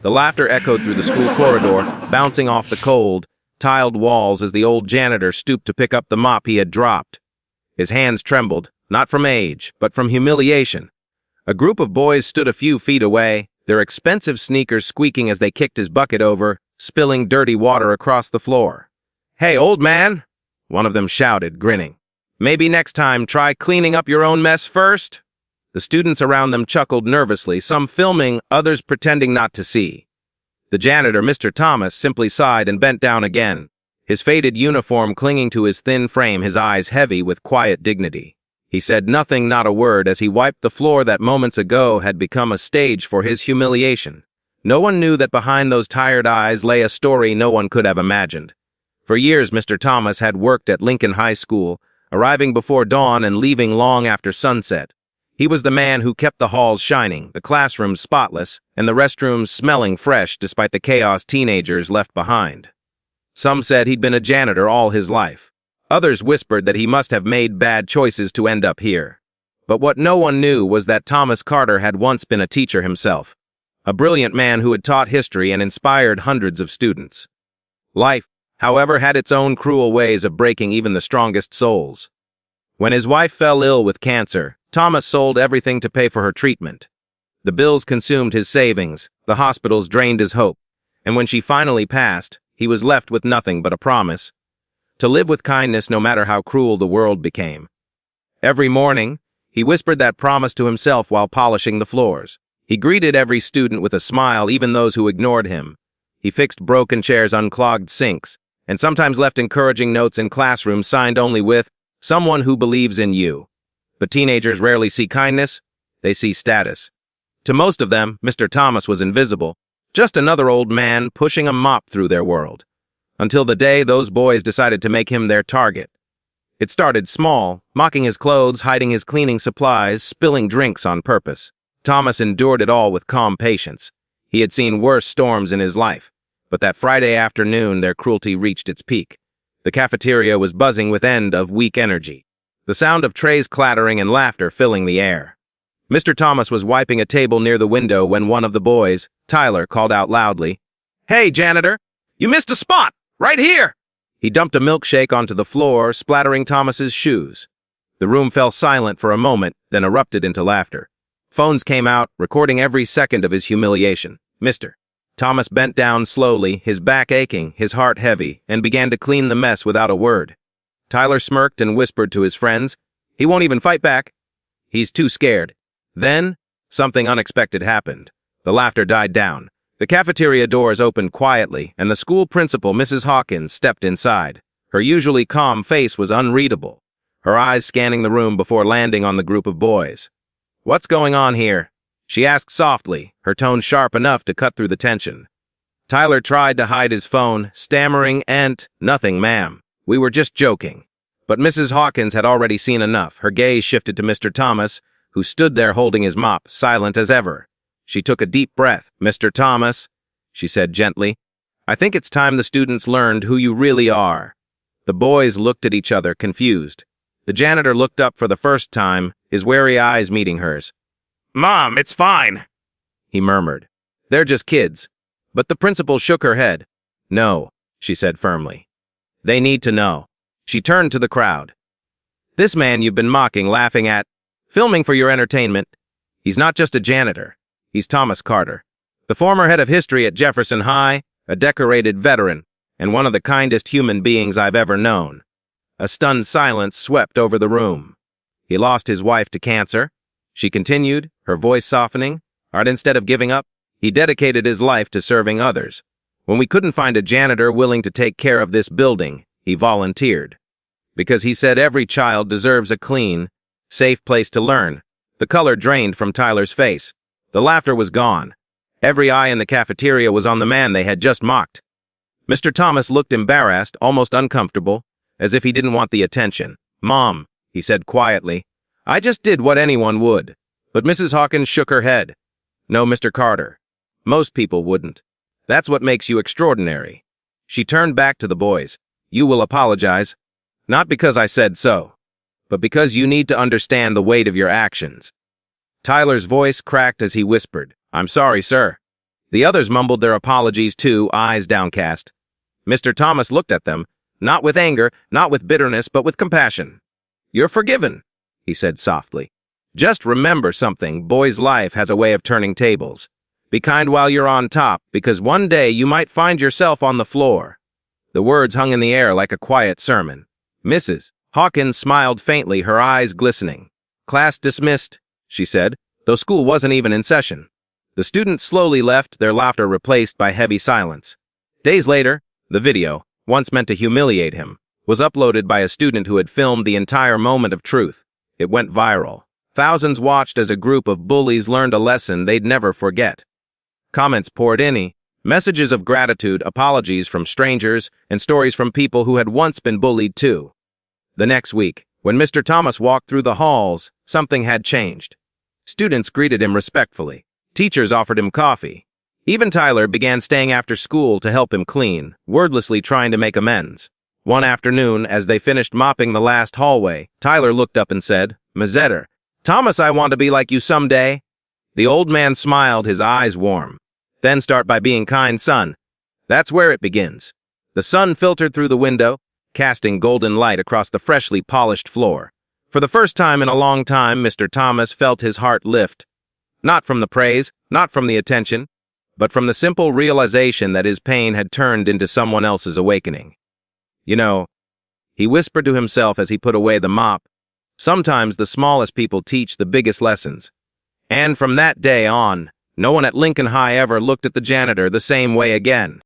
The laughter echoed through the school corridor, bouncing off the cold, tiled walls as the old janitor stooped to pick up the mop he had dropped. His hands trembled, not from age, but from humiliation. A group of boys stood a few feet away, their expensive sneakers squeaking as they kicked his bucket over, spilling dirty water across the floor. "Hey, old man!" one of them shouted, grinning. "Maybe next time try cleaning up your own mess first?" The students around them chuckled nervously, some filming, others pretending not to see. The janitor, Mr. Thomas, simply sighed and bent down again, his faded uniform clinging to his thin frame, his eyes heavy with quiet dignity. He said nothing, not a word, as he wiped the floor that moments ago had become a stage for his humiliation. No one knew that behind those tired eyes lay a story no one could have imagined. For years, Mr. Thomas had worked at Lincoln High School, arriving before dawn and leaving long after sunset. He was the man who kept the halls shining, the classrooms spotless, and the restrooms smelling fresh despite the chaos teenagers left behind. Some said he'd been a janitor all his life. Others whispered that he must have made bad choices to end up here. But what no one knew was that Thomas Carter had once been a teacher himself, a brilliant man who had taught history and inspired hundreds of students. Life, however, had its own cruel ways of breaking even the strongest souls. When his wife fell ill with cancer, Thomas sold everything to pay for her treatment. The bills consumed his savings, the hospitals drained his hope, and when she finally passed, he was left with nothing but a promise to live with kindness no matter how cruel the world became. Every morning, he whispered that promise to himself while polishing the floors. He greeted every student with a smile, even those who ignored him. He fixed broken chairs, unclogged sinks, and sometimes left encouraging notes in classrooms signed only with, "Someone who believes in you." But teenagers rarely see kindness, they see status. To most of them, Mr. Thomas was invisible, just another old man pushing a mop through their world. Until the day those boys decided to make him their target. It started small, mocking his clothes, hiding his cleaning supplies, spilling drinks on purpose. Thomas endured it all with calm patience. He had seen worse storms in his life, but that Friday afternoon their cruelty reached its peak. The cafeteria was buzzing with end-of-week energy, the sound of trays clattering and laughter filling the air. Mr. Thomas was wiping a table near the window when one of the boys, Tyler, called out loudly, "Hey, janitor! You missed a spot! Right here!" He dumped a milkshake onto the floor, splattering Thomas's shoes. The room fell silent for a moment, then erupted into laughter. Phones came out, recording every second of his humiliation. Mr. Thomas bent down slowly, his back aching, his heart heavy, and began to clean the mess without a word. Tyler smirked and whispered to his friends, "He won't even fight back. He's too scared." Then, something unexpected happened. The laughter died down. The cafeteria doors opened quietly, and the school principal, Mrs. Hawkins, stepped inside. Her usually calm face was unreadable, her eyes scanning the room before landing on the group of boys. "What's going on here?" she asked softly, her tone sharp enough to cut through the tension. Tyler tried to hide his phone, stammering, "Nothing, ma'am. We were just joking." But Mrs. Hawkins had already seen enough. Her gaze shifted to Mr. Thomas, who stood there holding his mop, silent as ever. She took a deep breath. "Mr. Thomas," she said gently, "I think it's time the students learned who you really are." The boys looked at each other, confused. The janitor looked up for the first time, his wary eyes meeting hers. "Mom, it's fine," he murmured. "They're just kids." But the principal shook her head. "No," she said firmly. "They need to know." She turned to the crowd. "This man you've been mocking, laughing at, filming for your entertainment, he's not just a janitor. He's Thomas Carter, the former head of history at Jefferson High, a decorated veteran, and one of the kindest human beings I've ever known." A stunned silence swept over the room. "He lost his wife to cancer," she continued, her voice softening. "Art, instead of giving up, he dedicated his life to serving others. When we couldn't find a janitor willing to take care of this building, he volunteered. Because he said every child deserves a clean, safe place to learn." The color drained from Tyler's face. The laughter was gone. Every eye in the cafeteria was on the man they had just mocked. Mr. Thomas looked embarrassed, almost uncomfortable, as if he didn't want the attention. "Mom," he said quietly, "I just did what anyone would." But Mrs. Hawkins shook her head. "No, Mr. Carter. Most people wouldn't. That's what makes you extraordinary." She turned back to the boys. "You will apologize, not because I said so, but because you need to understand the weight of your actions." Tyler's voice cracked as he whispered, "I'm sorry, sir." The others mumbled their apologies too, eyes downcast. Mr. Thomas looked at them, not with anger, not with bitterness, but with compassion. "You're forgiven," he said softly. "Just remember something, boy's life has a way of turning tables. Be kind while you're on top, because one day you might find yourself on the floor." The words hung in the air like a quiet sermon. Mrs. Hawkins smiled faintly, her eyes glistening. "Class dismissed," she said, though school wasn't even in session. The students slowly left, their laughter replaced by heavy silence. Days later, the video, once meant to humiliate him, was uploaded by a student who had filmed the entire moment of truth. It went viral. Thousands watched as a group of bullies learned a lesson they'd never forget. Comments poured in, messages of gratitude, apologies from strangers, and stories from people who had once been bullied too. The next week, when Mr. Thomas walked through the halls, something had changed. Students greeted him respectfully. Teachers offered him coffee. Even Tyler began staying after school to help him clean, wordlessly trying to make amends. One afternoon, as they finished mopping the last hallway, Tyler looked up and said, "Mazetter, Thomas, I want to be like you someday." The old man smiled, his eyes warm. "Then start by being kind, son. That's where it begins." The sun filtered through the window, casting golden light across the freshly polished floor. For the first time in a long time, Mr. Thomas felt his heart lift. Not from the praise, not from the attention, but from the simple realization that his pain had turned into someone else's awakening. "You know," he whispered to himself as he put away the mop, "sometimes the smallest people teach the biggest lessons." And from that day on, no one at Lincoln High ever looked at the janitor the same way again.